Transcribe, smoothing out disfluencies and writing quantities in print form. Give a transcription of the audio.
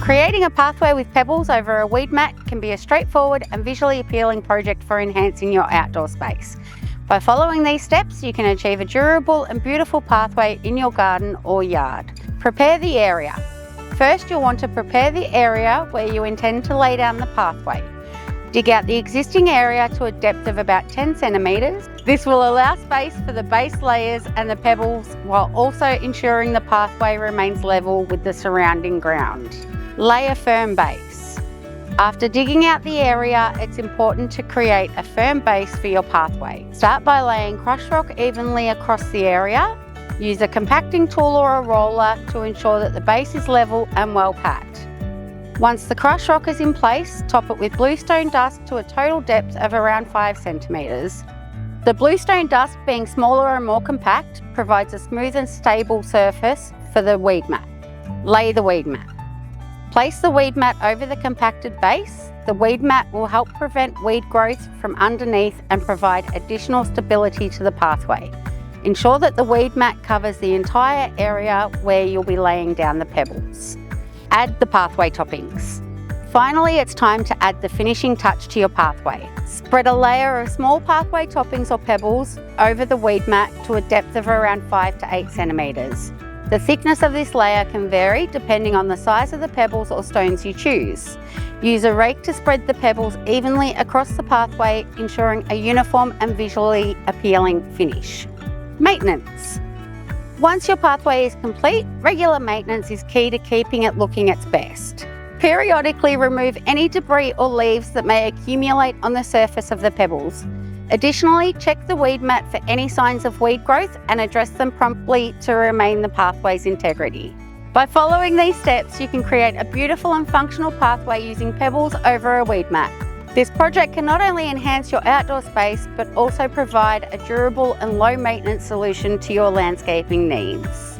Creating a pathway with pebbles over a weed mat can be a straightforward and visually appealing project for enhancing your outdoor space. By following these steps, you can achieve a durable and beautiful pathway in your garden or yard. Prepare the area. First, you'll want to prepare the area where you intend to lay down the pathway. Dig out the existing area to a depth of about 10 centimetres. This will allow space for the base layers and the pebbles while also ensuring the pathway remains level with the surrounding ground. Lay a firm base. After digging out the area, it's important to create a firm base for your pathway. Start by laying crushed rock evenly across the area. Use a compacting tool or a roller to ensure that the base is level and well packed. Once the crushed rock is in place, top it with bluestone dust to a total depth of around 5 centimetres. The bluestone dust, being smaller and more compact, provides a smooth and stable surface for the weed mat. Lay the weed mat. Place the weed mat over the compacted base. The weed mat will help prevent weed growth from underneath and provide additional stability to the pathway. Ensure that the weed mat covers the entire area where you'll be laying down the pebbles. Add the pathway toppings. Finally, it's time to add the finishing touch to your pathway. Spread a layer of small pathway toppings or pebbles over the weed mat to a depth of around 5 to 8 centimetres. The thickness of this layer can vary depending on the size of the pebbles or stones you choose. Use a rake to spread the pebbles evenly across the pathway, ensuring a uniform and visually appealing finish. Maintenance. Once your pathway is complete, regular maintenance is key to keeping it looking its best. Periodically remove any debris or leaves that may accumulate on the surface of the pebbles. Additionally, check the weed mat for any signs of weed growth and address them promptly to remain the pathway's integrity. By following these steps, you can create a beautiful and functional pathway using pebbles over a weed mat. This project can not only enhance your outdoor space, but also provide a durable and low maintenance solution to your landscaping needs.